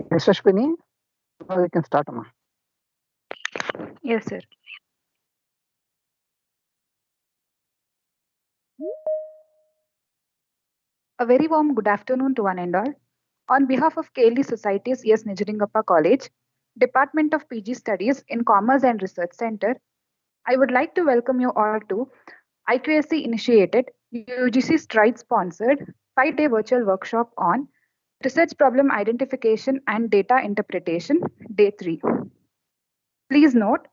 Yes, Ashwini, now we can start, Amma. Yes, sir. A very warm good afternoon to one and all. On behalf of KLE Society's S. Nijalingappa College, Department of PG Studies in Commerce and Research Center, I would like to welcome you all to IQSC initiated UGC Stride sponsored 5-day virtual workshop on Research Problem Identification and Data Interpretation, Day 3. Please note,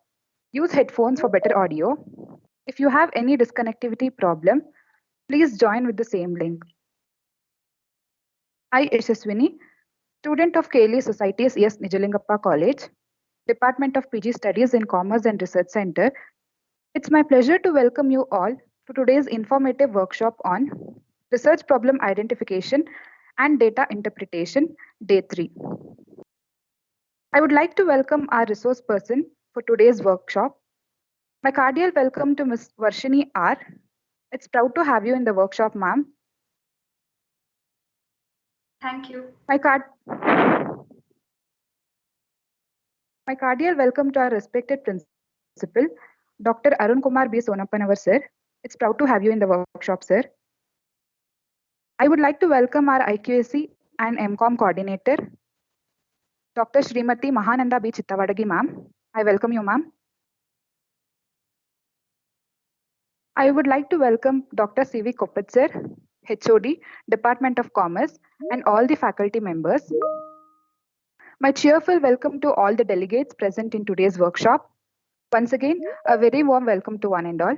use headphones for better audio. If you have any disconnectivity problem, please join with the same link. I, Yashaswini, student of KLE Society's S. Nijalingappa College, Department of PG Studies in Commerce and Research Center. It's my pleasure to welcome you all to today's informative workshop on Research Problem Identification and Data Interpretation, Day 3. I would like to welcome our resource person for today's workshop. My cordial welcome to Ms. Varshini R. It's proud to have you in the workshop, ma'am. Thank you. My cordial welcome to our respected principal, Dr. Arun Kumar B. Sonapanavar, sir. It's proud to have you in the workshop, sir. I would like to welcome our IQAC and MCOM coordinator, Dr. Srimati Mahananda B. Chittavadagi, ma'am. I welcome you, ma'am. I would like to welcome Dr. C.V. Koppat, sir, HOD, Department of Commerce, and all the faculty members. My cheerful welcome to all the delegates present in today's workshop. Once again, a very warm welcome to one and all.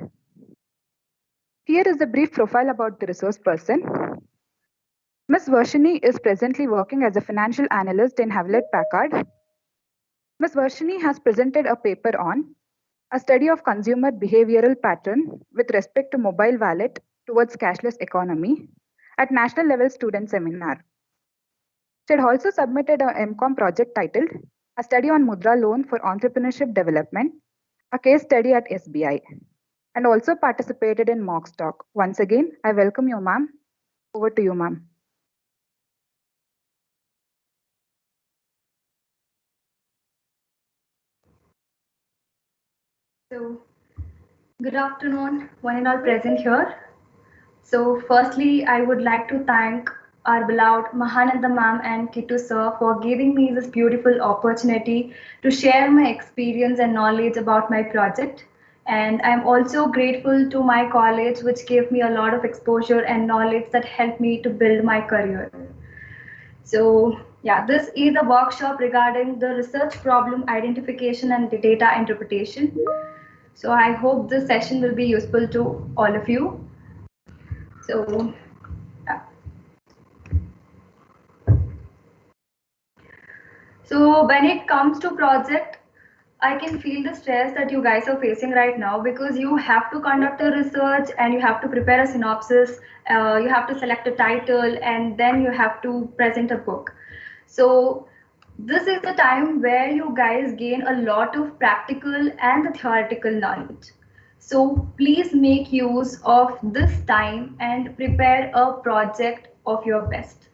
Here is a brief profile about the resource person. Ms. Varshini is presently working as a financial analyst in Hewlett Packard. Ms. Varshini has presented a paper on a study of consumer behavioral pattern with respect to mobile wallet towards cashless economy at national level student seminar. She had also submitted a MCOM project titled A Study on Mudra Loan for Entrepreneurship Development, a case study at SBI, and also participated in mock talk. Once again, I welcome you, ma'am. Over to you, ma'am. So, good afternoon, one and all present here. So, firstly, I would like to thank our beloved Mahananda ma'am and Kittu sir for giving me this beautiful opportunity to share my experience and knowledge about my project. And I'm also grateful to my college, which gave me a lot of exposure and knowledge that helped me to build my career. So, yeah, this is a workshop regarding the research problem identification and the data interpretation. So I hope this session will be useful to all of you. So, yeah. So when it comes to project, I can feel the stress that you guys are facing right now because you have to conduct a research and you have to prepare a synopsis, you have to select a title, and then you have to present a book. So this is the time where you guys gain a lot of practical and the theoretical knowledge. So please make use of this time and prepare a project of your best.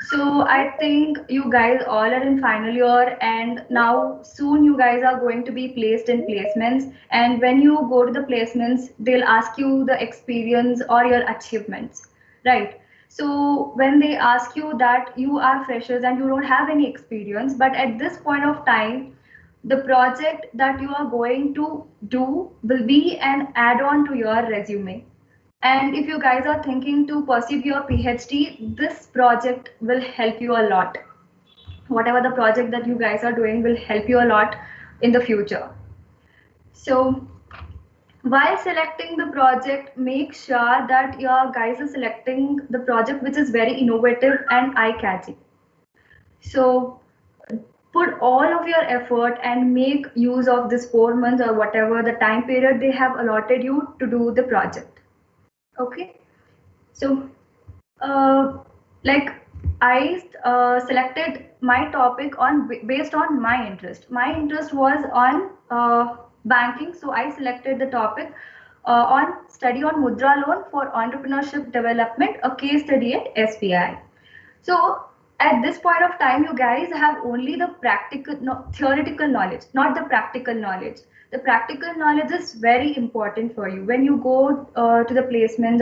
So I think you guys all are in final year and now soon you guys are going to be placed in placements, and when you go to the placements they'll ask you the experience or your achievements, right? So when they ask you that you are freshers and you don't have any experience, but at this point of time the project that you are going to do will be an add-on to your resume. And if you guys are thinking to pursue your PhD, this project will help you a lot. Whatever the project that you guys are doing will help you a lot in the future. So while selecting the project, make sure that your guys are selecting the project which is very innovative and eye-catching. So put all of your effort and make use of this 4 months or whatever the time period they have allotted you to do the project. Okay, so like I selected my topic on based on my interest. My interest was on banking, so I selected the topic on study on Mudra loan for entrepreneurship development, a case study at SBI. So at this point of time, you guys have only the practical, no, theoretical knowledge, not the practical knowledge. The practical knowledge is very important for you when you go to the placements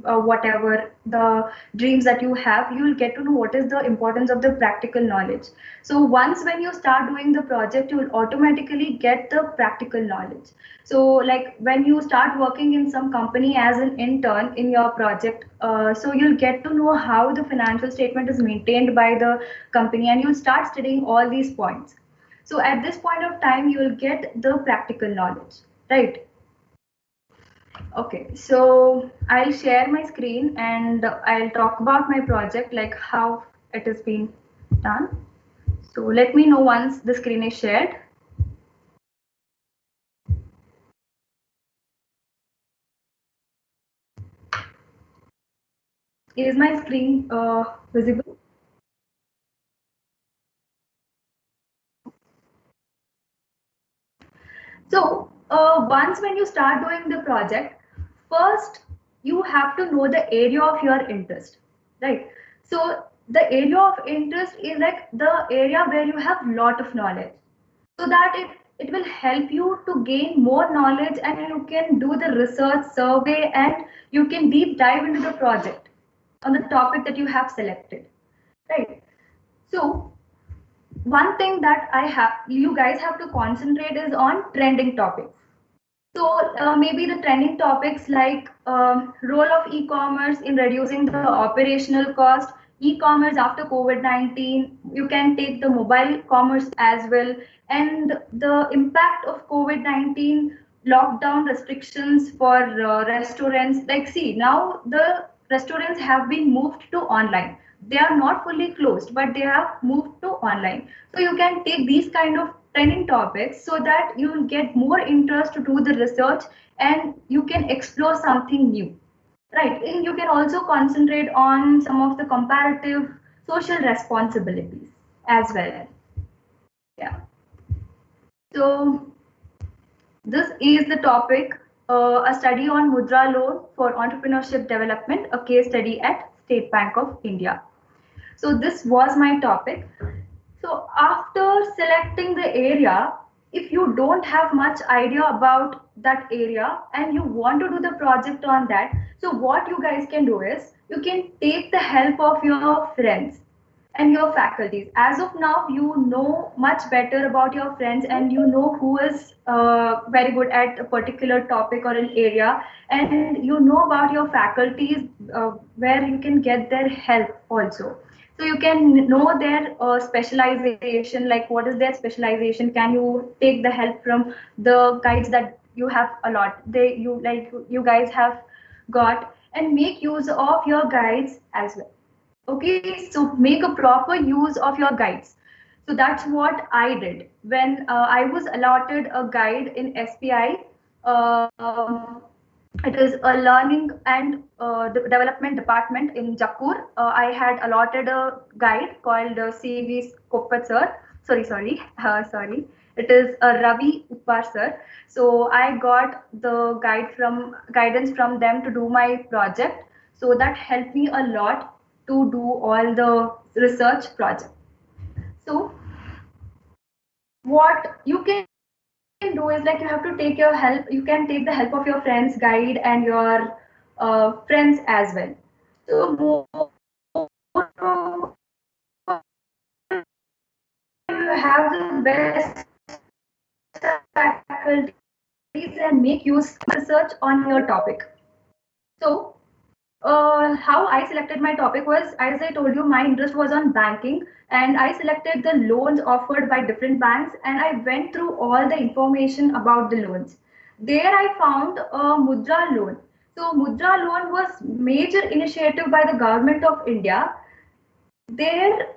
or whatever the dreams that you have. You will get to know what is the importance of the practical knowledge. So once when you start doing the project, you will automatically get the practical knowledge. So like when you start working in some company as an intern in your project, so you'll get to know how the financial statement is maintained by the company, and you'll start studying all these points. So at this point of time, you will get the practical knowledge, right? Okay, so I'll share my screen and I'll talk about my project, like how it has been done. So let me know once the screen is shared. Is my screen visible? So once when you start doing the project, first you have to know the area of your interest, right? So the area of interest is like the area where you have lot of knowledge, so that it will help you to gain more knowledge, and you can do the research survey and you can deep dive into the project on the topic that you have selected, right? So one thing that you guys have to concentrate is on trending topics. So maybe the trending topics like role of e-commerce in reducing the operational cost, e-commerce after COVID-19. You can take the mobile commerce as well, and the impact of COVID-19 lockdown restrictions for restaurants. Like, see, now the restaurants have been moved to online. They are not fully closed, but they have moved to online. So you can take these kind of trending topics so that you will get more interest to do the research and you can explore something new, right? And you can also concentrate on some of the comparative social responsibilities as well. Yeah, so this is the topic, a study on Mudra loan for entrepreneurship development, a case study at State Bank of India. So this was my topic. So after selecting the area, if you don't have much idea about that area and you want to do the project on that, so what you guys can do is you can take the help of your friends and your faculties. As of now, you know much better about your friends and you know who is very good at a particular topic or an area, and you know about your faculties where you can get their help also. So you can know their specialization, like what is their specialization. Can you take the help from the guides that you have a lot, you guys have got, and make use of your guides as well. Okay, so make a proper use of your guides. So that's what I did when I was allotted a guide in SPI. It is a learning and development department in Jakkur. I had allotted a guide called CV Koppat sir. Sorry. It is Ravi Uppar sir. So I got the guidance from them to do my project. So that helped me a lot to do all the research project. So what you can do is, like, you have to take your help. You can take the help of your friends, guide, and your friends as well. So you have the best you research on your topic. So how I selected my topic was, as I told you, my interest was on banking, and I selected the loans offered by different banks, and I went through all the information about the loans. There I found a Mudra loan. So Mudra loan was major initiative by the government of India. There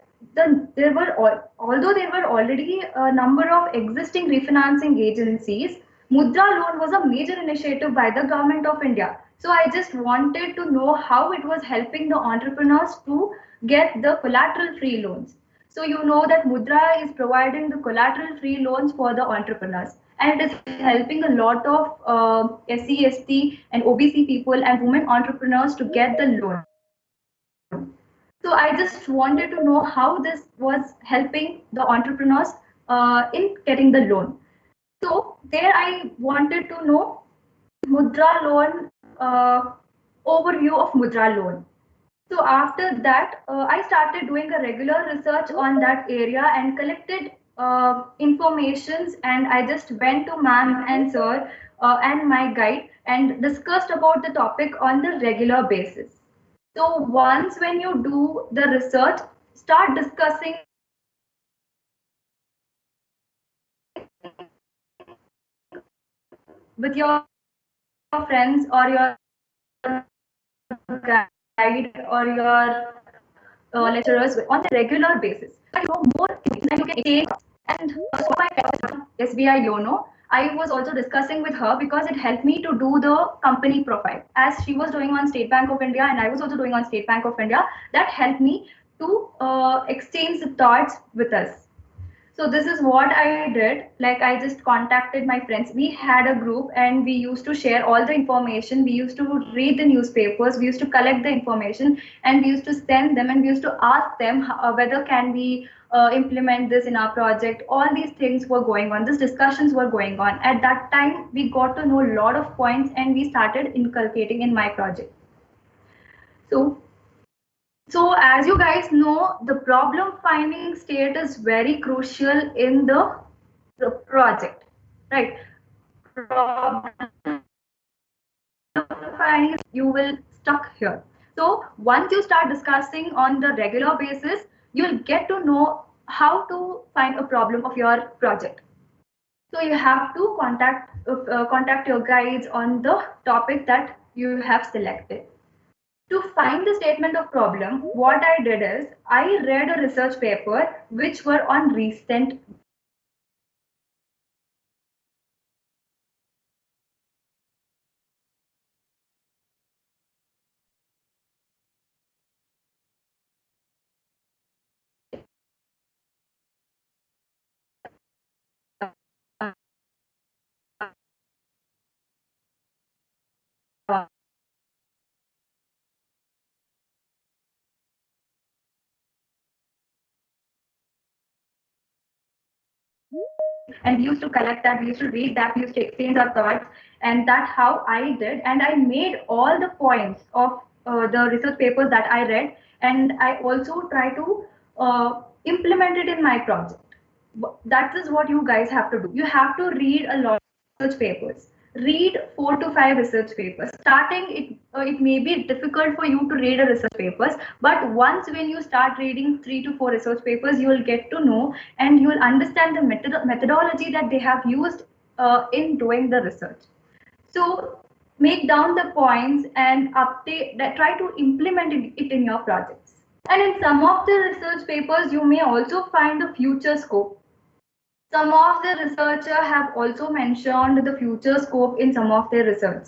were although there were already a number of existing refinancing agencies, Mudra loan was a major initiative by the government of India. So I just wanted to know how it was helping the entrepreneurs to get the collateral free loans. So you know that Mudra is providing the collateral free loans for the entrepreneurs, and it is helping a lot of SC, ST and OBC people and women entrepreneurs to get the loan. So I just wanted to know how this was helping the entrepreneurs in getting the loan. So there I wanted to know Mudra loan, overview of Mudra loan. So after that, I started doing a regular research on that area and collected informations, and I just went to ma'am and sir and my guide and discussed about the topic on the regular basis. So once when you do the research, start discussing with your friends or your guide or your lecturers on a regular basis. I know more things and you can change. And also my SBI Yono, I was also discussing with her because it helped me to do the company profile. As she was doing on State Bank of India and I was also doing on State Bank of India, that helped me to exchange the thoughts with us. So this is what I did. Like I just contacted my friends. We had a group and we used to share all the information. We used to read the newspapers. We used to collect the information and we used to send them and we used to ask them whether can we implement this in our project. All these things were going on. These discussions were going on. At that time, we got to know a lot of points and we started inculcating in my project. So as you guys know, the problem finding state is very crucial in the project, right? Problem finding, you will stuck here. So once you start discussing on the regular basis, you'll get to know how to find a problem of your project. So you have to contact your guides on the topic that you have selected. To find the statement of problem, what I did is I read a research paper which were on recent and we used to collect that, we used to read that, we used to exchange our thoughts, and that's how I did. And I made all the points of the research papers that I read, and I also try to implement it in my project. That is what you guys have to do. You have to read a lot of research papers. Read 4 to 5 research papers. Starting, it may be difficult for you to read a research papers, but once when you start reading 3 to 4 research papers, you will get to know and you will understand the methodology that they have used in doing the research. So make down the points and update that, try to implement it in your projects. And in some of the research papers, you may also find the future scope. Some of the researchers have also mentioned the future scope in some of their research.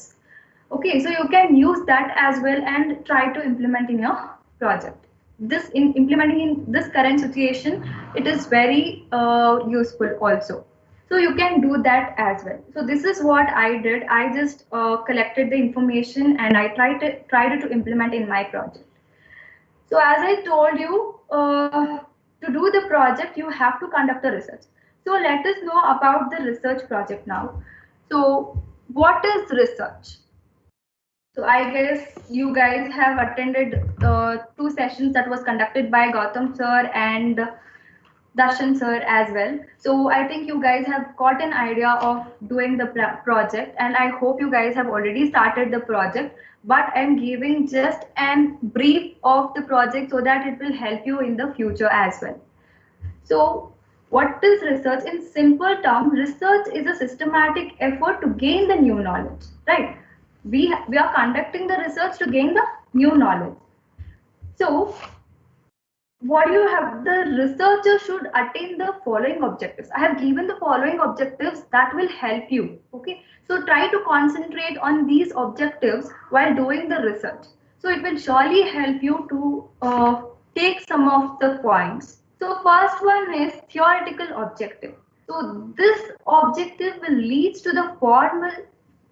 Okay, so you can use that as well and try to implement in your project. This in implementing in this current situation, it is very useful also. So you can do that as well. So this is what I did. I just collected the information and I tried to implement in my project. So as I told you, to do the project, you have to conduct the research. So let us know about the research project now. So what is research? So I guess you guys have attended 2 sessions that was conducted by Gautam sir and Darshan sir as well. So I think you guys have got an idea of doing the project, and I hope you guys have already started the project. But I'm giving just an brief of the project so that it will help you in the future as well. So, what is research? In simple terms, research is a systematic effort to gain the new knowledge, right? We are conducting the research to gain the new knowledge. So, what you have, the researcher should attain the following objectives. I have given the following objectives that will help you. Okay, so try to concentrate on these objectives while doing the research. So it will surely help you to take some of the points. So first one is theoretical objective. So this objective will lead to the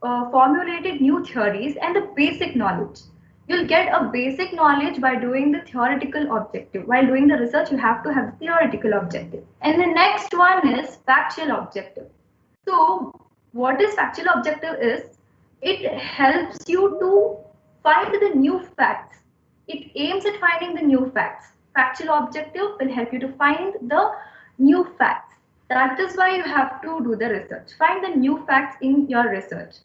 formulated new theories and the basic knowledge. You'll get a basic knowledge by doing the theoretical objective. While doing the research, you have to have the theoretical objective. And the next one is factual objective. So what is factual objective is, it helps you to find the new facts. It aims at finding the new facts. Factual objective will help you to find the new facts. That is why you have to do the research. Find the new facts in your research.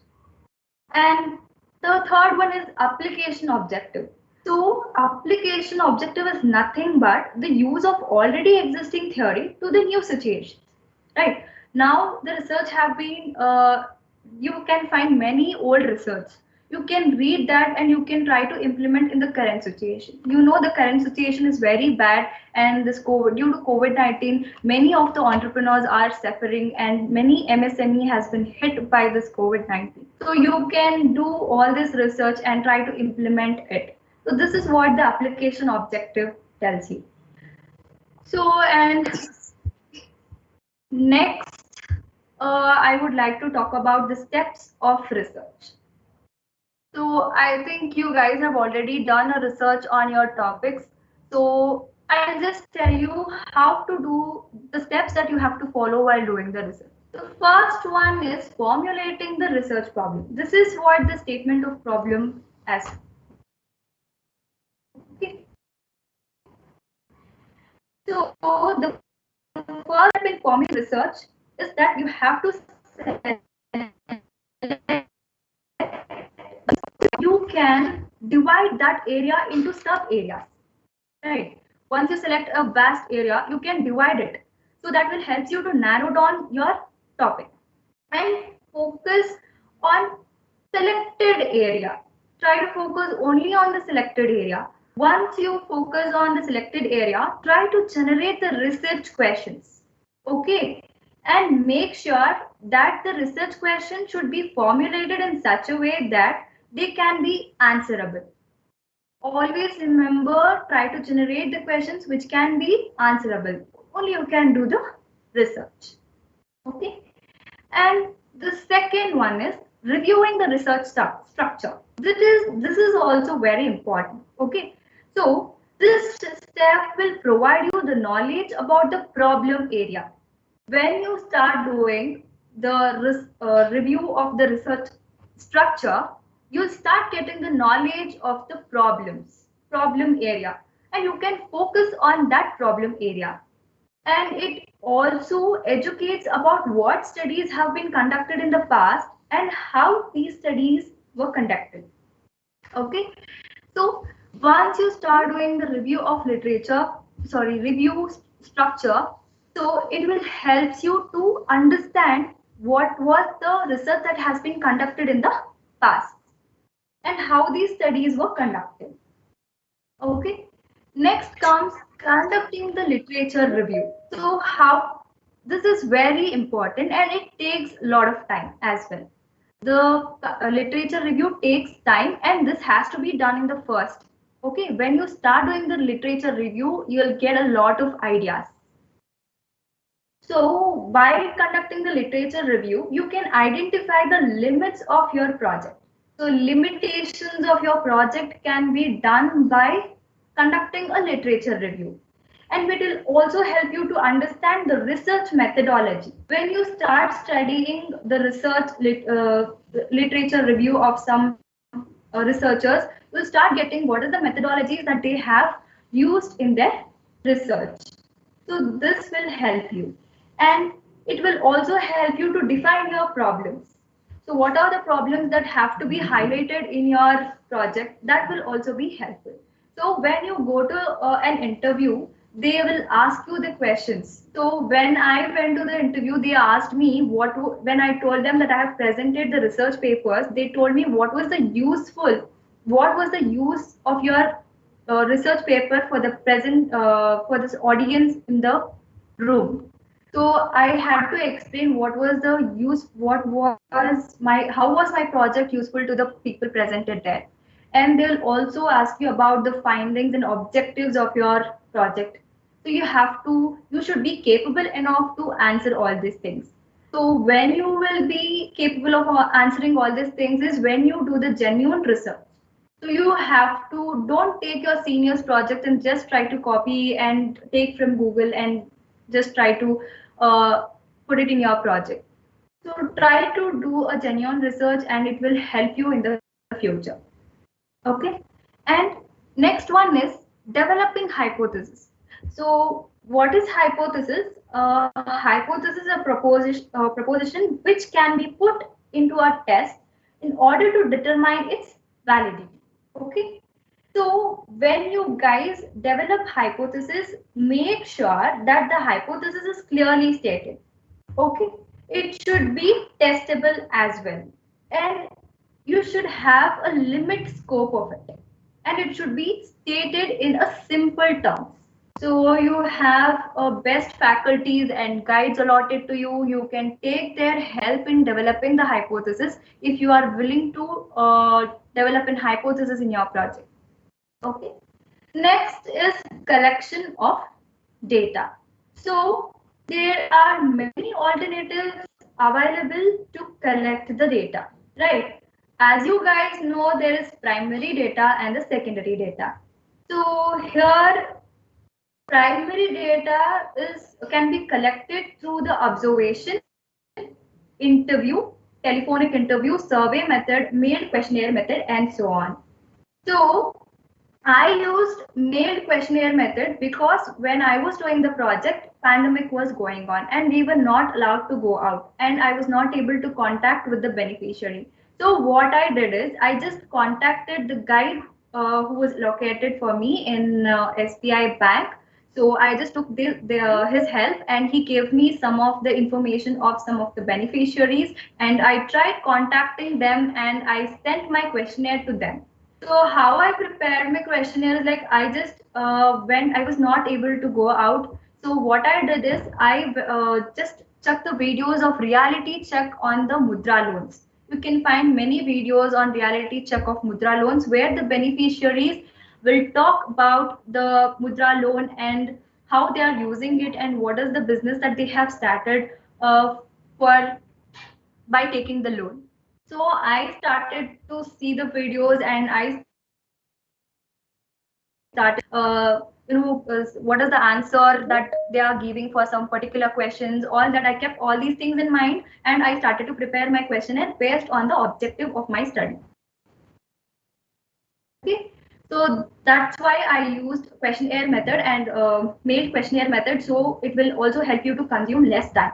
And the third one is application objective. So application objective is nothing but the use of already existing theory to the new situation, right? Now the research have been, you can find many old research. You can read that and you can try to implement in the current situation. You know the current situation is very bad, and this COVID, due to COVID-19, many of the entrepreneurs are suffering and many MSME has been hit by this COVID-19. So you can do all this research and try to implement it. So this is what the application objective tells you. So, and next, I would like to talk about the steps of research. So I think you guys have already done a research on your topics. So I'll just tell you how to do the steps that you have to follow while doing the research. The first one is formulating the research problem. This is what the statement of problem has. Okay. So the first step in forming research is that you have to you can divide that area into sub areas, right? Once you select a vast area, you can divide it. So that will help you to narrow down your topic and focus on selected area. Try to focus only on the selected area. Once you focus on the selected area, try to generate the research questions. Okay, and make sure that the research question should be formulated in such a way that they can be answerable. Always remember, try to generate the questions which can be answerable. Only you can do the research. Okay. And the second one is reviewing the research structure. This is also very important. Okay. So this step will provide you the knowledge about the problem area. When you start doing the review of the research structure, you'll start getting the knowledge of the problem area, and you can focus on that problem area. And it also educates about what studies have been conducted in the past and how these studies were conducted. Okay, so once you start doing the review of review structure, so it will help you to understand what was the research that has been conducted in the past and how these studies were conducted. Okay. Next comes conducting the literature review. So this is very important and it takes a lot of time as well. The literature review takes time and this has to be done in the first. Okay. When you start doing the literature review, you'll get a lot of ideas. So by conducting the literature review, you can identify the limits of your project. So limitations of your project can be done by conducting a literature review. And it will also help you to understand the research methodology. When you start studying the research literature review of some researchers, you'll start getting what are the methodologies that they have used in their research. So this will help you, and it will also help you to define your problems. So what are the problems that have to be highlighted in your project? That will also be helpful. So when you go to an interview, they will ask you the questions. So when I went to the interview, they asked me when I told them that I have presented the research papers, they told me what was the use of your research paper for the present for this audience in the room. So I had to explain what was the use, how was my project useful to the people presented there. And they'll also ask you about the findings and objectives of your project. So you should be capable enough to answer all these things. So when you will be capable of answering all these things is when you do the genuine research. So you have to don't take your senior's project and just try to copy and take from Google and just try to put it in your project. So try to do a genuine research and it will help you in the future. Okay. And next one is developing hypothesis. So what is hypothesis? Hypothesis is a proposition which can be put into a test in order to determine its validity. Okay. So when you guys develop hypothesis, make sure that the hypothesis is clearly stated. Okay. It should be testable as well. And you should have a limit scope of it. And it should be stated in a simple terms. So you have best faculties and guides allotted to you. You can take their help in developing the hypothesis if you are willing to develop an hypothesis in your project. Okay. Next is collection of data. So there are many alternatives available to collect the data, right? As you guys know, there is primary data and the secondary data. So here primary data can be collected through the observation, interview, telephonic interview, survey method, mailed questionnaire method, and so on. So I used mailed questionnaire method because when I was doing the project, pandemic was going on and we were not allowed to go out and I was not able to contact with the beneficiary. So what I did is I just contacted the guy who was located for me in SBI Bank. So I just took his help and he gave me some of the information of some of the beneficiaries and I tried contacting them and I sent my questionnaire to them. So how I prepared my questionnaire is like I just when I was not able to go out. So what I did is I just checked the videos of reality check on the Mudra loans. You can find many videos on reality check of Mudra loans where the beneficiaries will talk about the Mudra loan and how they are using it and what is the business that they have started for by taking the loan. So I started to see the videos and I started, what is the answer that they are giving for some particular questions, all that. I kept all these things in mind and I started to prepare my questionnaire based on the objective of my study. Okay. So that's why I used questionnaire method and mailed questionnaire method. So it will also help you to consume less time.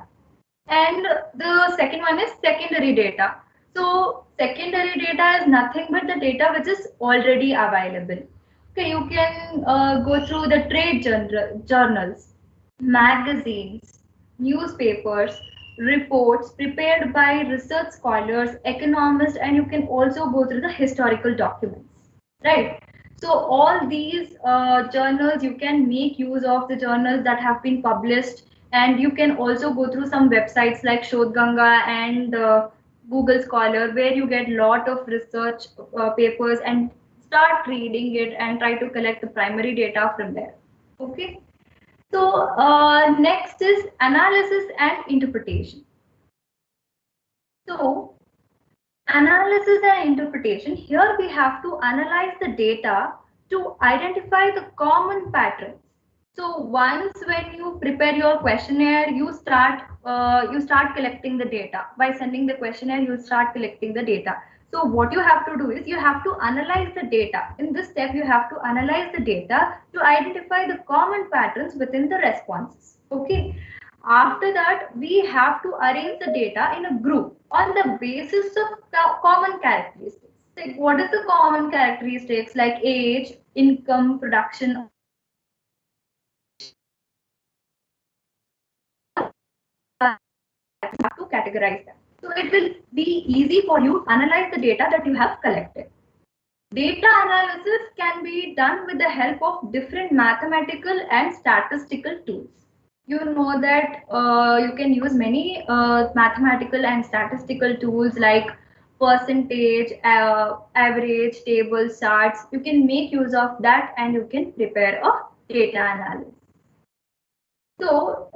And the second one is secondary data. So secondary data is nothing but the data which is already available. Okay, you can go through the trade journals, magazines, newspapers, reports prepared by research scholars, economists, and you can also go through the historical documents, right? So all these journals, you can make use of the journals that have been published, and you can also go through some websites like Shodhganga and Google Scholar, where you get lot of research papers and start reading it and try to collect the primary data from there. Okay. So next is analysis and interpretation. So analysis and interpretation, here we have to analyze the data to identify the common patterns. So once when you prepare your questionnaire, you start collecting the data. By sending the questionnaire, you start collecting the data. So what you have to do is you have to analyze the data. In this step, you have to analyze the data to identify the common patterns within the responses. Okay. After that, we have to arrange the data in a group on the basis of common characteristics. Like what is the common characteristics like age, income, production, to categorize them. So it will be easy for you to analyze the data that you have collected. Data analysis can be done with the help of different mathematical and statistical tools. You know that you can use many mathematical and statistical tools like percentage, average, tables, charts. You can make use of that and you can prepare a data analysis. So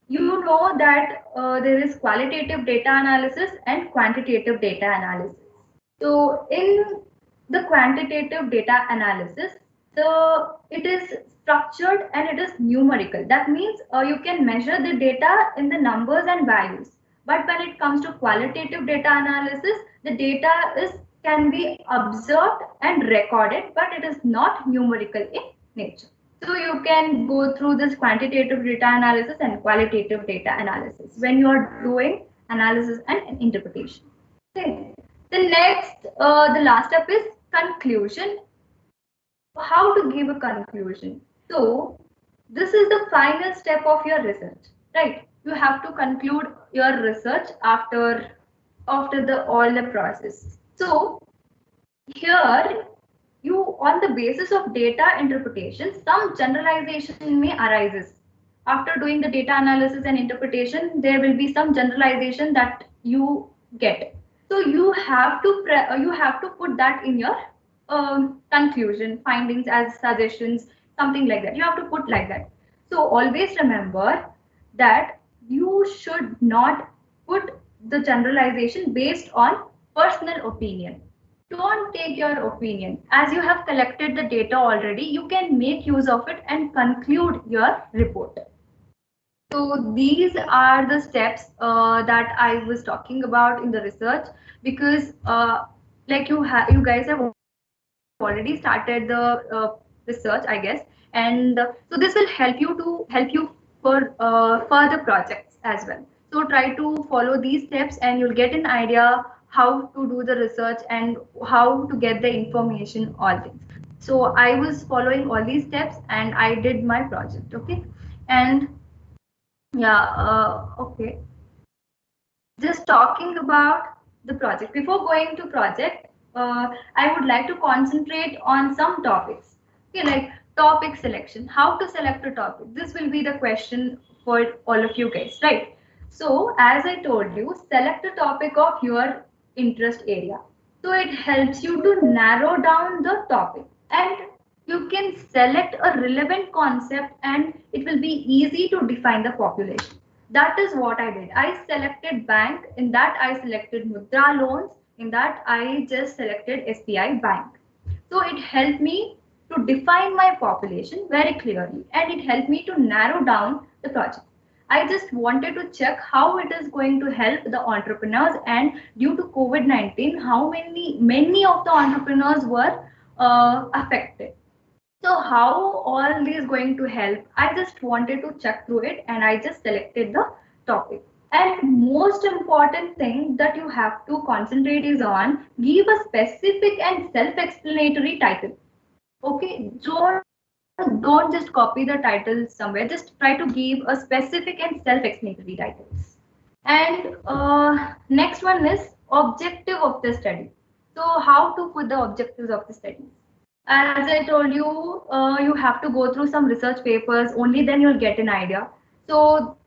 you know that there is qualitative data analysis and quantitative data analysis. So in the quantitative data analysis, it is structured and it is numerical. That means you can measure the data in the numbers and values. But when it comes to qualitative data analysis, the data can be observed and recorded, but it is not numerical in nature. So you can go through this quantitative data analysis and qualitative data analysis when you are doing analysis and interpretation. Okay. The next, the last step is conclusion. How to give a conclusion. So this is the final step of your research, right? You have to conclude your research after all the process. So here you, on the basis of data interpretation, some generalization may arises. After doing the data analysis and interpretation, there will be some generalization that you get. So you have to put that in your conclusion, findings as suggestions, something like that. You have to put like that. So always remember that you should not put the generalization based on personal opinion. Don't take your opinion. As you have collected the data already, you can make use of it and conclude your report. So these are the steps that I was talking about in the research, because like you guys have already started the research, I guess, and so this will help you for further projects as well. So try to follow these steps and you'll get an idea how to do the research and how to get the information, all things. So I was following all these steps and I did my project. Okay. And yeah, okay. Just talking about the project. Before going to project, I would like to concentrate on some topics. Okay, like topic selection. How to select a topic? This will be the question for all of you guys, right? So as I told you, select a topic of your interest area. So it helps you to narrow down the topic, and you can select a relevant concept and it will be easy to define the population. That is what I did. I selected bank, in that I selected Mudra loans, in that I just selected SBI Bank. So it helped me to define my population very clearly and it helped me to narrow down the project. I just wanted to check how it is going to help the entrepreneurs, and due to COVID-19, how many of the entrepreneurs were affected. So how all these going to help? I just wanted to check through it and I just selected the topic. And most important thing that you have to concentrate is on, give a specific and self-explanatory title. Okay, don't just copy the title somewhere. Just try to give a specific and self-explanatory titles. And next one is objective of the study. So how to put the objectives of the study? As I told you, you have to go through some research papers, only then you'll get an idea. So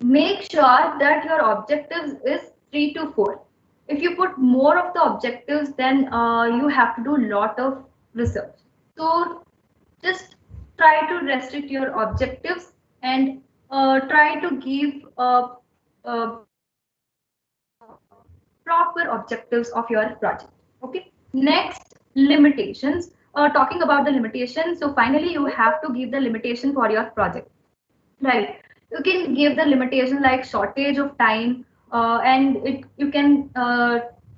make sure that your objectives is 3 to 4. If you put more of the objectives, then you have to do a lot of research. So just try to restrict your objectives and try to give proper objectives of your project. Okay. Next, limitations. Talking about the limitations, so finally you have to give the limitation for your project, right? You can give the limitation like shortage of time, And you can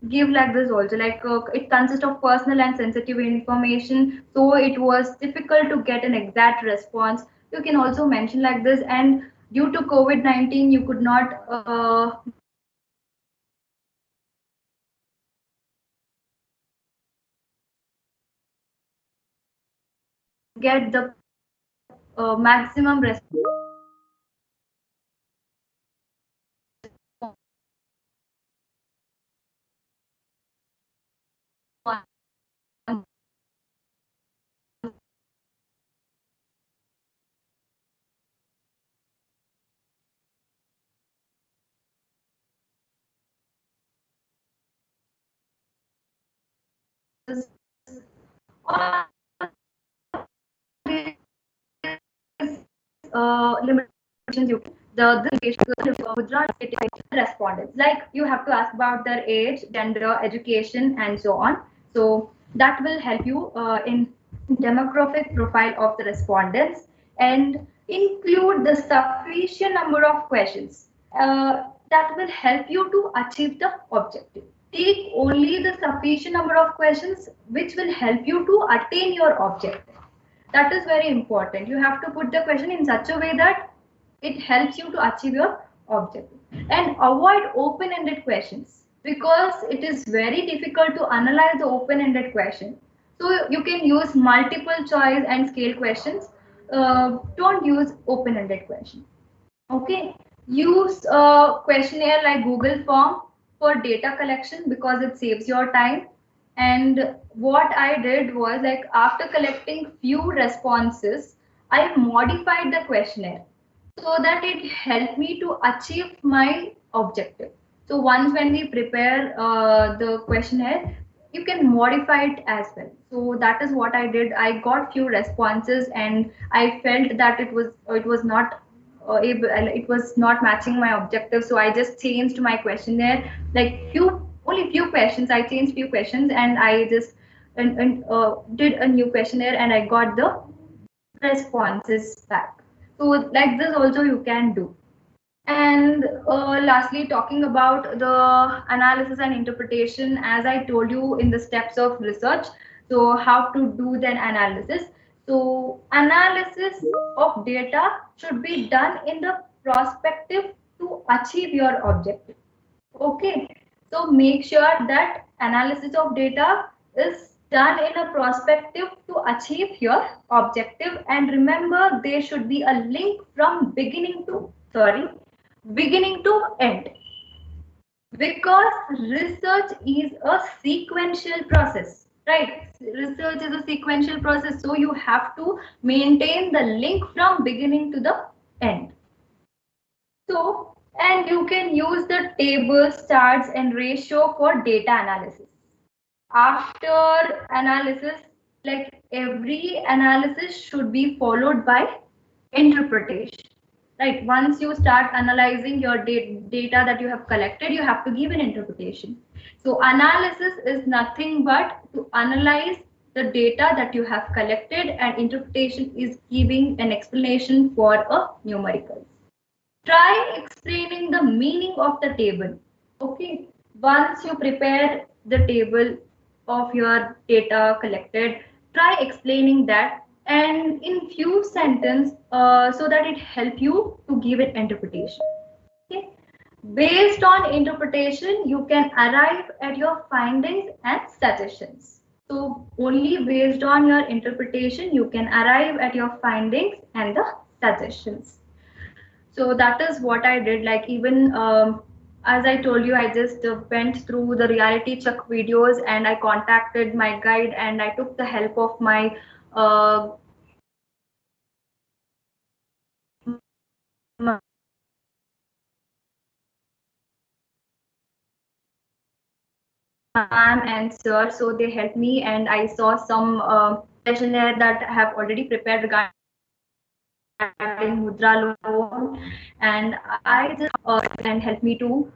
give like this also, like it consists of personal and sensitive information, so it was difficult to get an exact response. You can also mention like this, and due to COVID-19 you could not get the maximum response. Limitations you can, the Mudra respondents, like you have to ask about their age, gender, education, and so on. So that will help you in demographic profile of the respondents, and include the sufficient number of questions that will help you to achieve the objective. Take only the sufficient number of questions which will help you to attain your objective. That is very important. You have to put the question in such a way that it helps you to achieve your objective. And avoid open-ended questions, because it is very difficult to analyze the open-ended question. So you can use multiple choice and scale questions. Don't use open-ended question. Okay. Use a questionnaire like Google form for data collection, because it saves your time. And what I did was, like, after collecting few responses, I modified the questionnaire so that it helped me to achieve my objective. So once when we prepare the questionnaire, you can modify it as well. So that is what I did. I got few responses and I felt that it was not it was not matching my objective. So I just changed my questionnaire, like only few questions. I changed few questions and I just did a new questionnaire and I got the responses back. So like this also you can do. And lastly, talking about the analysis and interpretation, as I told you in the steps of research, so how to do the analysis. So analysis of data should be done in the prospective to achieve your objective. Okay, so make sure that analysis of data is done in a prospective to achieve your objective. And remember, there should be a link from beginning to end, because research is a sequential process, right? Research is a sequential process, so you have to maintain the link from beginning to the end. So, and you can use the tables, charts, and ratio for data analysis. After analysis, like every analysis should be followed by interpretation. Right. Once you start analyzing your data that you have collected, you have to give an interpretation. So analysis is nothing but to analyze the data that you have collected, and interpretation is giving an explanation for a numerical. Try explaining the meaning of the table. Okay. Once you prepare the table of your data collected, try explaining that and in few sentences so that it help you to give an interpretation. Okay. Based on interpretation, you can arrive at your findings and suggestions. So only based on your interpretation, you can arrive at your findings and the suggestions. So that is what I did. Like, even as I told you, I just went through the reality check videos and I contacted my guide and I took the help of my ma'am and sir. So they helped me and I saw some questionnaire that I have already prepared regarding Mudra loan, and I just and helped me to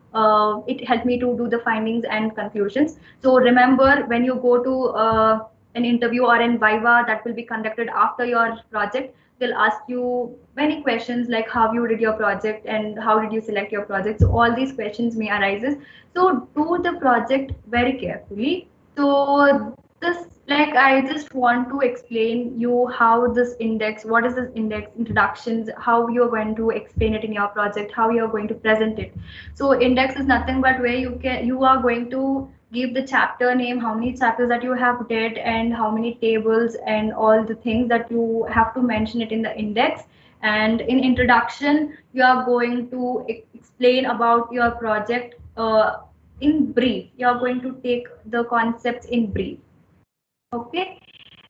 it helped me to do the findings and conclusions. So remember, when you go to an interview or an viva that will be conducted after your project. They'll ask you many questions like how you did your project and how did you select your project. So all these questions may arise. So do the project very carefully. So this, like, I just want to explain you how this index, what is this index, introductions, how you're going to explain it in your project, how you're going to present it. So index is nothing but where you are going to give the chapter name, how many chapters that you have did, and how many tables and all the things that you have to mention it in the index. And in introduction, you are going to explain about your project in brief. You are going to take the concepts in brief. Okay.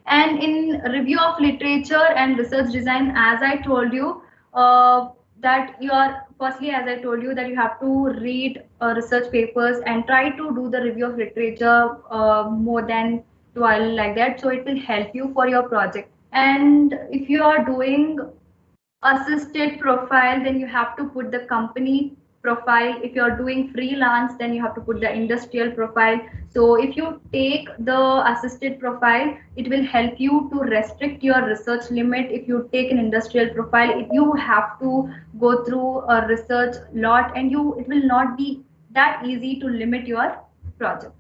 And in review of literature and research design, as I told you, that you are firstly, as I told you, that you have to read research papers and try to do the review of literature more than 12 like that. So it will help you for your project. And if you are doing assisted profile, then you have to put the company profile. If you're doing freelance, then you have to put the industrial profile. So if you take the assisted profile, it will help you to restrict your research limit. If you take an industrial profile, you have to go through a research lot, and it will not be that easy to limit your project.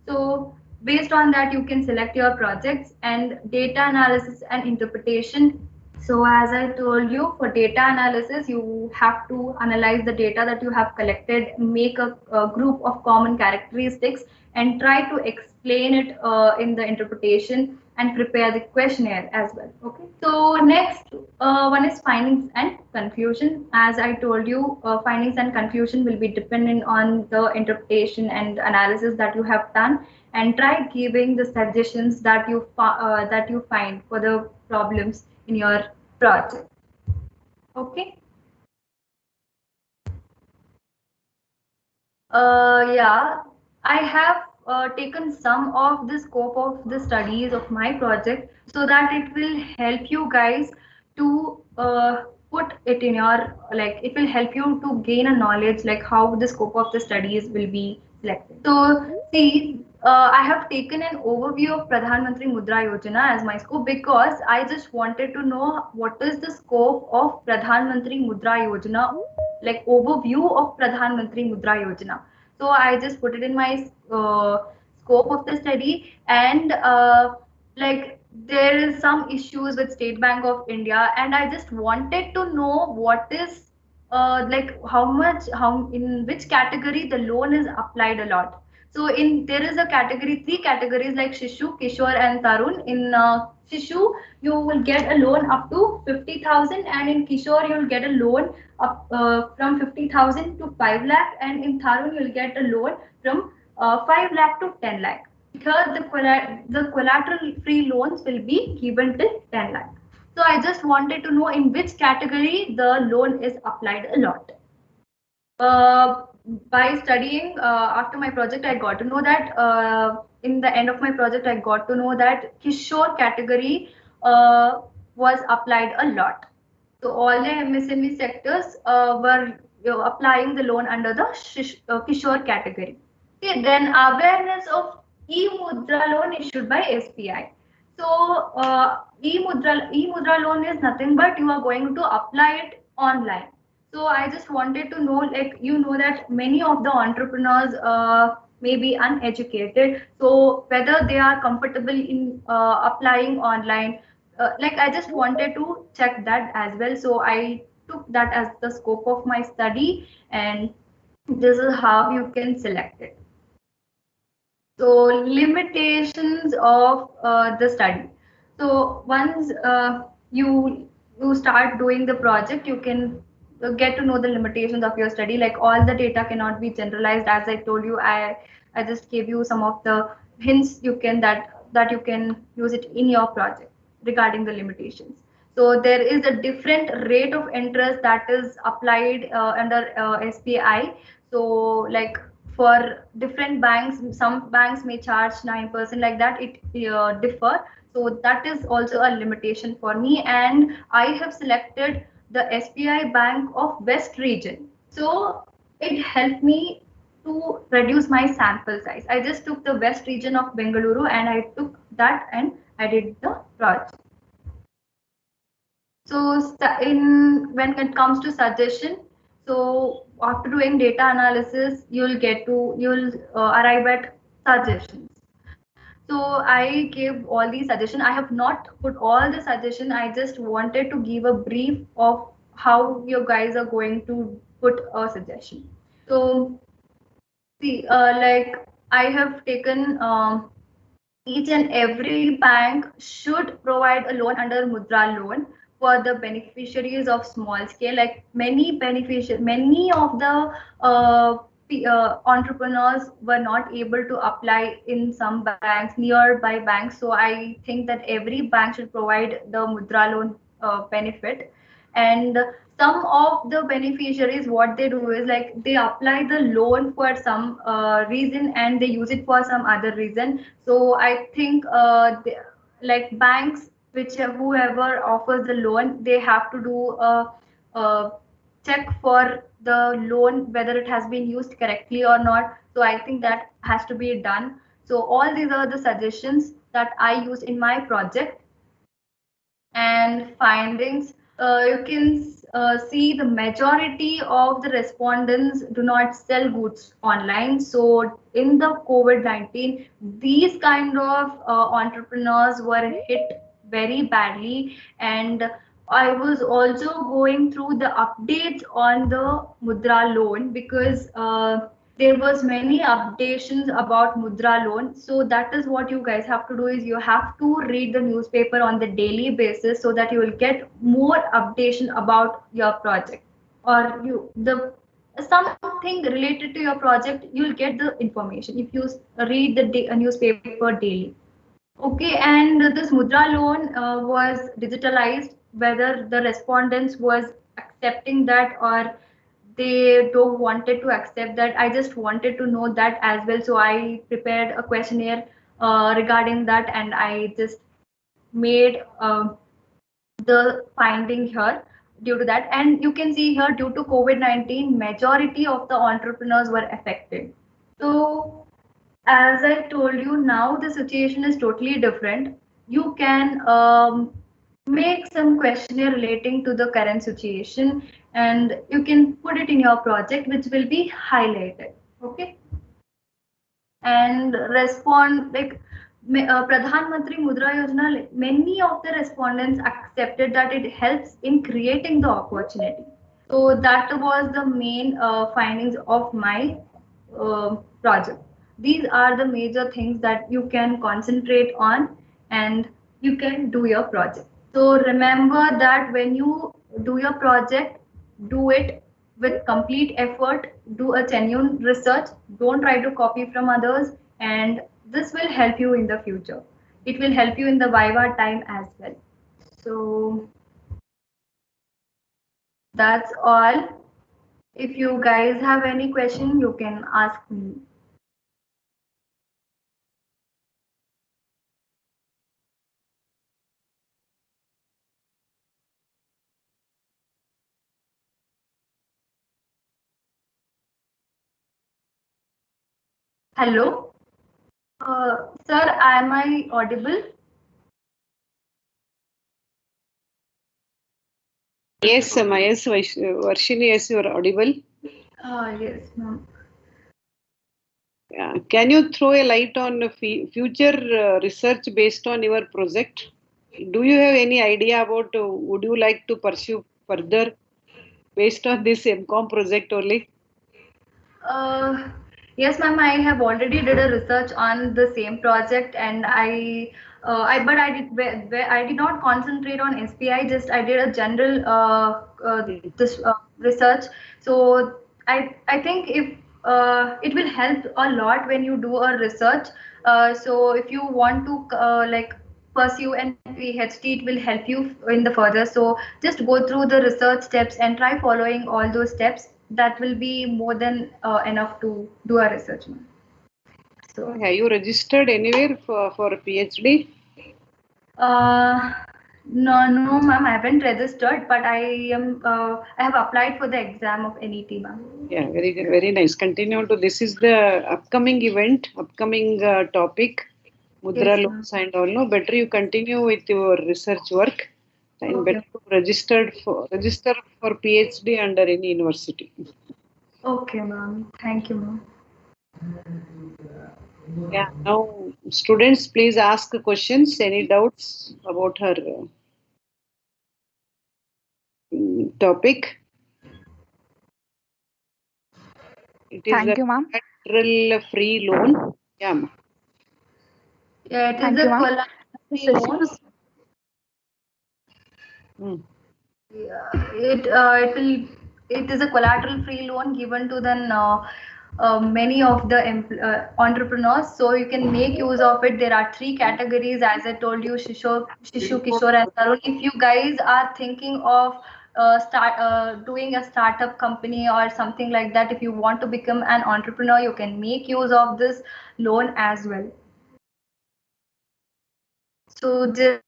So based on that, you can select your projects. And data analysis and interpretation. So as I told you, for data analysis, you have to analyze the data that you have collected, make a group of common characteristics, and try to explain it in the interpretation, and prepare the questionnaire as well. Okay. So next one is findings and conclusion. As I told you, findings and conclusion will be dependent on the interpretation and analysis that you have done, and try giving the suggestions that you find for the problems in your project. Okay. Yeah, I have taken some of the scope of the studies of my project, so that it will help you guys to put it in your, like, it will help you to gain a knowledge like how the scope of the studies will be selected. So see, I have taken an overview of Pradhan Mantri Mudra Yojana as my scope, because I just wanted to know what is the scope of Pradhan Mantri Mudra Yojana, like overview of Pradhan Mantri Mudra Yojana. So I just put it in my scope of the study. And like, there is some issues with State Bank of India, and I just wanted to know what is like how in which category the loan is applied a lot. So there is a category, three categories, like Shishu, Kishore, and Tarun. In Shishu, you will get a loan up to 50,000, and in Kishore, you will get a loan up from 50,000 to 5 lakh, and in Tarun, you will get a loan from 5 lakh to 10 lakh. Here, the collateral-free loans will be given till 10 lakh. So I just wanted to know in which category the loan is applied a lot. By studying after my project, I got to know that in the end of my project, I got to know that Kishore category was applied a lot. So all the MSME sectors were applying the loan under the Kishore category. Okay, then awareness of e-mudra loan issued by SBI. So e-mudra loan is nothing but you are going to apply it online. So I just wanted to know, like, you know that many of the entrepreneurs may be uneducated. So whether they are comfortable in applying online, like, I just wanted to check that as well. So I took that as the scope of my study, and this is how you can select it. So limitations of the study. So once you start doing the project, you can get to know the limitations of your study. Like, all the data cannot be generalized. As I told you, I just gave you some of the hints you can that you can use it in your project regarding the limitations. So there is a different rate of interest that is applied under SBI. So, like, for different banks, some banks may charge 9%, like that. It differ. So that is also a limitation for me, and I have selected the SBI Bank of West Region. So it helped me to reduce my sample size. I just took the west region of Bengaluru and I took that and I did the project. So when it comes to suggestion, so after doing data analysis, you'll arrive at suggestions. So I gave all these suggestions. I have not put all the suggestion. I just wanted to give a brief of how you guys are going to put a suggestion. So see, like I have taken each and every bank should provide a loan under Mudra loan for the beneficiaries of small scale. Like many of the entrepreneurs were not able to apply in some banks, nearby banks. So I think that every bank should provide the Mudra loan benefit. And some of the beneficiaries, what they do is like they apply the loan for some reason and they use it for some other reason. So I think like banks, which whoever offers the loan, they have to do a check for the loan whether it has been used correctly or not. So I think that has to be done. So all these are the suggestions that I use in my project. And findings, you can see the majority of the respondents do not sell goods online. So in the COVID-19, these kind of entrepreneurs were hit very badly. And I was also going through the updates on the Mudra loan because there was many updations about Mudra loan. So that is what you guys have to do is you have to read the newspaper on the daily basis so that you will get more updation about your project, or something related to your project. You'll get the information if you read the newspaper daily. Okay, and this Mudra loan was digitalized. Whether the respondents was accepting that or they don't wanted to accept that, I just wanted to know that as well. So I prepared a questionnaire regarding that, and I just made the finding here due to that. And you can see here, due to COVID-19, majority of the entrepreneurs were affected. So as I told you, now the situation is totally different. You can make some questionnaire relating to the current situation and you can put it in your project, which will be highlighted. Okay. And respond like Pradhan Mantri Mudra Yojana, like, many of the respondents accepted that it helps in creating the opportunity. So that was the main findings of my project. These are the major things that you can concentrate on and you can do your project. So remember that when you do your project, do it with complete effort, do a genuine research, don't try to copy from others, and this will help you in the future. It will help you in the Viva time as well. So that's all. If you guys have any question, you can ask me. Hello? Sir, am I audible? Yes, yes, Varshini, yes, you are audible. Yes, ma'am. Can you throw a light on future research based on your project? Do you have any idea about would you like to pursue further based on this MCOM project only? Yes, ma'am. I have already did a research on the same project, and I did not concentrate on SPI. Just I did a general this research. So I think if it will help a lot when you do a research. So if you want to like pursue an PhD, it will help you in the further. So just go through the research steps and try following all those steps. That will be more than enough to do a research. So have you registered anywhere for a PhD? No, ma'am, I haven't registered, but I have applied for the exam of NET, ma'am. Yeah, very good, very nice. Continue on to this is the upcoming event, upcoming topic, Mudra Yes, loans and all. No, better you continue with your research work and Okay. better register for PhD under any university. Okay, ma'am. Thank you, ma'am. Yeah. Now, students, please ask questions. Any doubts about her topic? It is Thank a you, ma'am. collateral free loan. Yeah. Ma'am. Yeah, it is Thank a you, ma'am. collateral The free session loan. is Hmm. Yeah, it is a collateral free loan given to the many of the entrepreneurs, so you can make use of it. There are three categories, as I told you: Shishu, Kishore, and Tarun. If you guys are thinking of doing a startup company or something like that, if you want to become an entrepreneur, you can make use of this loan as well. So just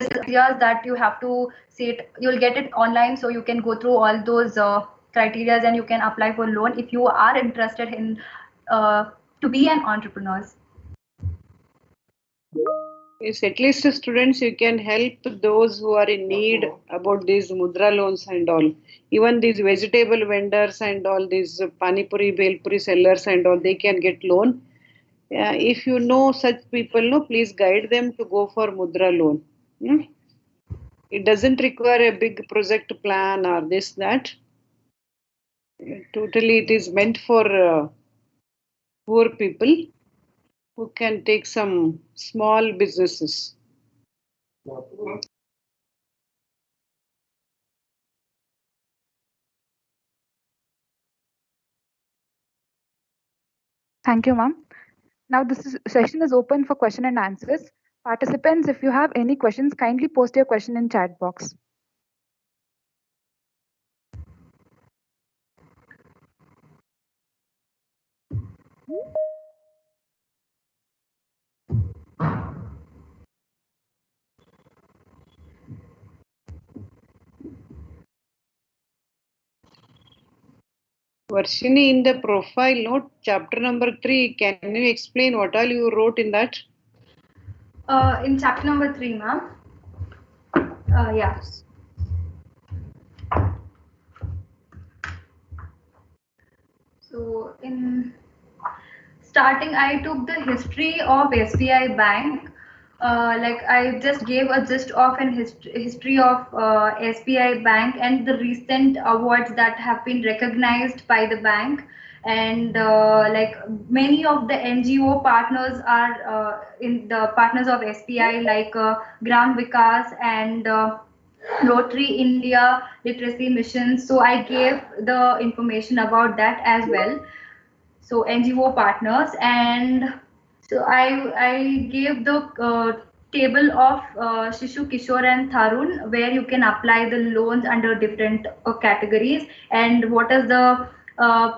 ideas that you have to see it, you'll get it online, so you can go through all those criteria and you can apply for loan if you are interested in to be an entrepreneur. Yes, at least students, you can help those who are in need about these mudra loans and all. Even these vegetable vendors and all these pani puri, bel puri sellers and all, they can get loan. If you know such people, no, please guide them to go for mudra loan. Hmm? It doesn't require a big project plan or this that. Totally, it is meant for poor people who can take some small businesses. Thank you, ma'am. Now session is open for question and answers. Participants, if you have any questions, kindly post your question in chat box. Varshini, in the profile note, chapter number 3, can you explain what all you wrote in that? In chapter number 3, ma'am. Yeah. So in starting, I took the history of SBI Bank. Like I just gave a gist of an history of SBI Bank and the recent awards that have been recognized by the bank. And like many of the NGO partners are in the partners of SBI, like Gram Vikas and Rotary India Literacy Mission. So I gave the information about that as well. So NGO partners, and so I gave the table of Shishu, Kishore, and Tarun, where you can apply the loans under different categories, and what is the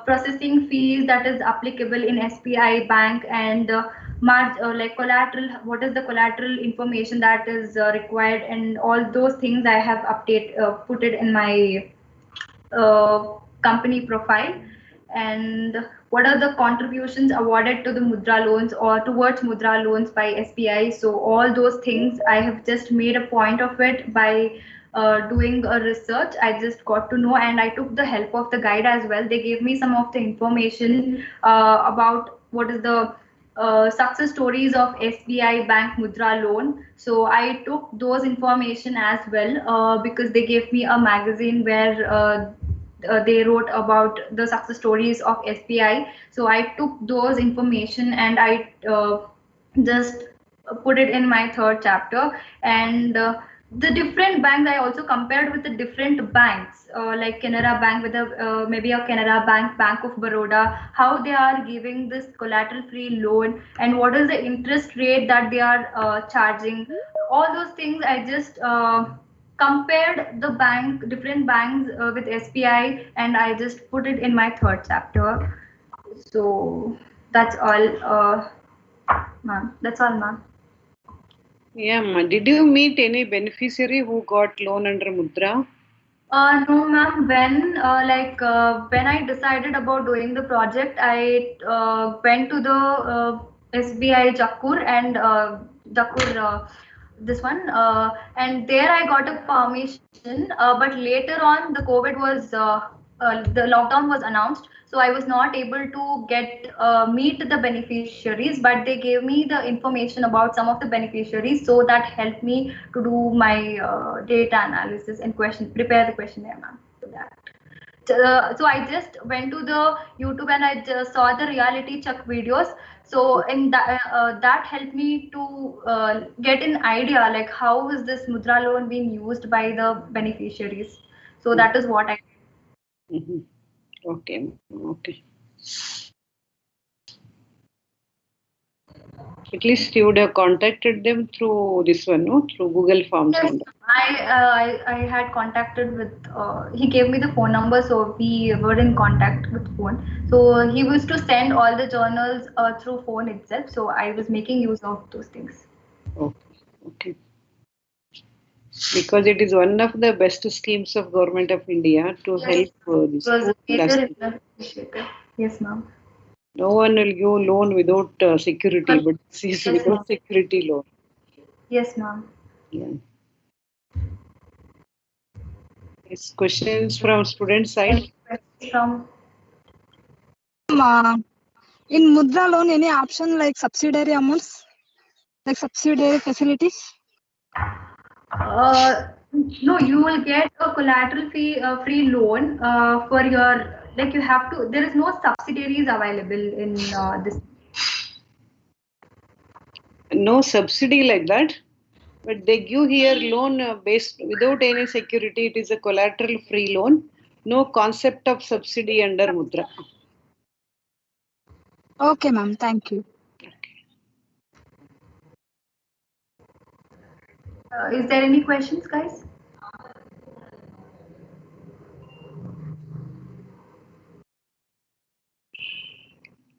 processing fees that is applicable in SBI Bank, and like collateral, what is the collateral information that is required, and all those things I have put it in my company profile. And what are the contributions awarded to the mudra loans or towards mudra loans by SBI. So all those things I have just made a point of it by doing a research. I just got to know, and I took the help of the guide as well. They gave me some of the information about what is the success stories of SBI Bank Mudra loan. So I took those information as well because they gave me a magazine where they wrote about the success stories of SBI. So I took those information and I just put it in my third chapter. And the different banks I also compared with the different banks, like Canara Bank with a maybe a Canara Bank, Bank of Baroda, how they are giving this collateral free loan and what is the interest rate that they are charging. All those things I just compared the different banks with SBI, and I just put it in my third chapter. So that's all, ma'am. That's all, ma'am. Yeah, did you meet any beneficiary who got loan under Mudra? No, ma'am. When I decided about doing the project, I went to the SBI Jakkur and Jakkur, this one, and there I got a permission. But later on, the COVID was the lockdown was announced, so I was not able to get meet the beneficiaries. But they gave me the information about some of the beneficiaries, so that helped me to do my data analysis and prepare the questionnaire, ma'am. So so I just went to the YouTube and I just saw the reality check videos. So in that helped me to get an idea like how is this Mudra loan being used by the beneficiaries. So that is what I did. Mm-hmm. Okay. Okay. At least you would have contacted them through this one, no? Through Google Forms. Yes, I had contacted with he gave me the phone number, so we were in contact with phone. So he used to send all the journals through phone itself. So I was making use of those things. Okay. Okay. Because it is one of the best schemes of Government of India to Yes, help this it was poor a major class. initiative. Yes, ma'am. No one will give loan without security, but this is Yes, without ma'am. security loan. Yes, ma'am. Yeah. Yes, questions from student side. Any questions from In Mudra loan, any option like subsidiary amounts, like subsidiary facilities? no, you will get a collateral fee free loan for your like you have to. There is no subsidiaries available in this. No subsidy like that, but they give here loan based without any security. It is a collateral free loan. No concept of subsidy under Mudra. Okay, ma'am. Thank you. Is there any questions, guys?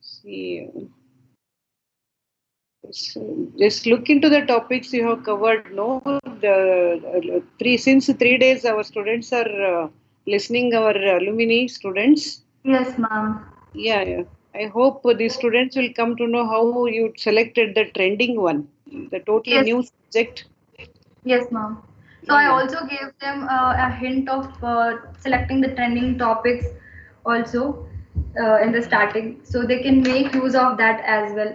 See, so just look into the topics you have covered. No, the since 3 days our students are listening. Our alumni students. Yes, ma'am. Yeah, yeah. I hope the students will come to know how you selected the trending one, the totally Yes. new subject. Yes, ma'am. So I Yeah. also gave them a hint of selecting the trending topics also in the starting, so they can make use of that as well.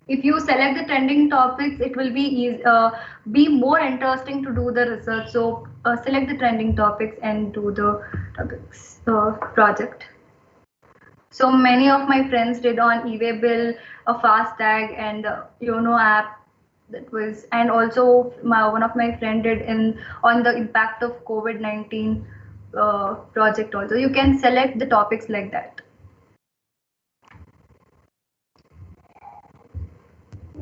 If you select the trending topics, it will be more interesting to do the research. So select the trending topics and do the topics project. So many of my friends did on eWaybill, a FastTag, and Yono app. That was, and also one of my friend did on the impact of COVID-19 project. Also, you can select the topics like that.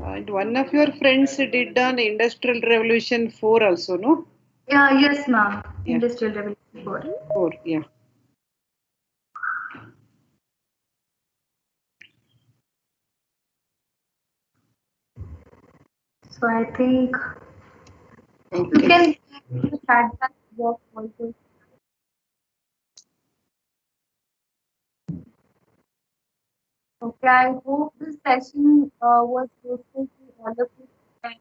And one of your friends did on Industrial Revolution 4 also, no? Yeah, yes, ma'am. Yeah. Industrial Revolution 4. 4, yeah. So I think you Okay. can chat that work also. Okay, I hope this session was useful to all of you. And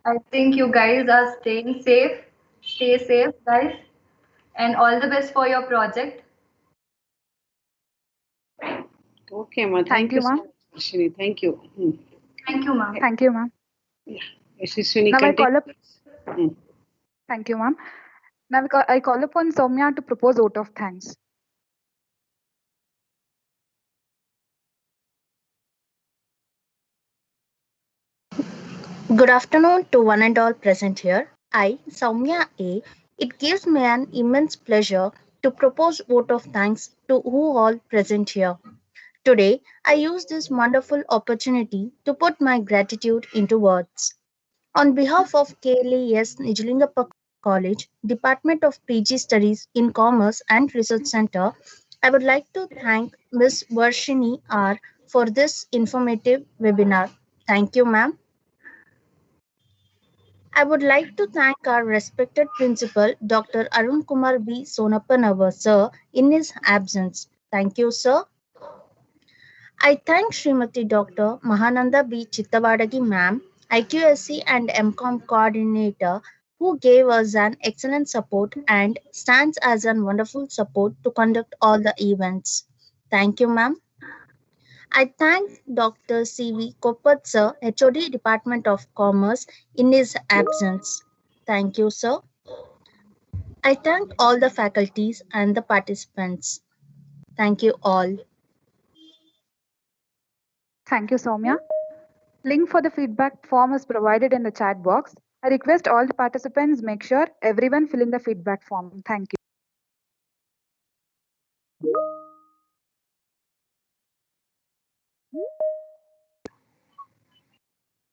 I think you guys are staying safe. Stay safe, guys, and all the best for your project. Okay, ma. Thank you so ma'am. much, Harshini. Thank you. Thank you, ma'am. Thank you, ma'am. Yeah. Yashaswini, Now I call continue. up. Thank you, ma'am. Now I call upon Soumya to propose vote of thanks. Good afternoon to one and all present here. I, Soumya A. It gives me an immense pleasure to propose vote of thanks to who all present here. Today, I use this wonderful opportunity to put my gratitude into words. On behalf of KLES Nijlingappa College, Department of PG Studies in Commerce and Research Center, I would like to thank Ms. Varshini R. for this informative webinar. Thank you, ma'am. I would like to thank our respected principal, Dr. Arun Kumar B. Sonappan, sir, in his absence. Thank you, sir. I thank Srimati Dr. Mahananda B. Chittavadagi, ma'am, IQSC and MCOM coordinator, who gave us an excellent support and stands as a wonderful support to conduct all the events. Thank you, ma'am. I thank Dr. C.V. Koppat, sir, HOD Department of Commerce, in his absence. Thank you, sir. I thank all the faculties and the participants. Thank you all. Thank you, Soumya. Link for the feedback form is provided in the chat box. I request all the participants make sure everyone fill in the feedback form. Thank you.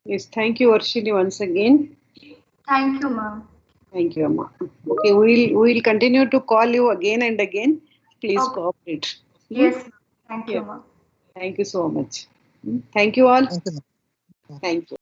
Yes, thank you, Varshini, once again. Thank you, ma'am. Thank you, Amma. Okay, we'll continue to call you again and again. Please Okay. cooperate. Yes, ma'am. Thank you, Yeah. ma'am. Thank you so much. Thank you all. Thank you. Thank you.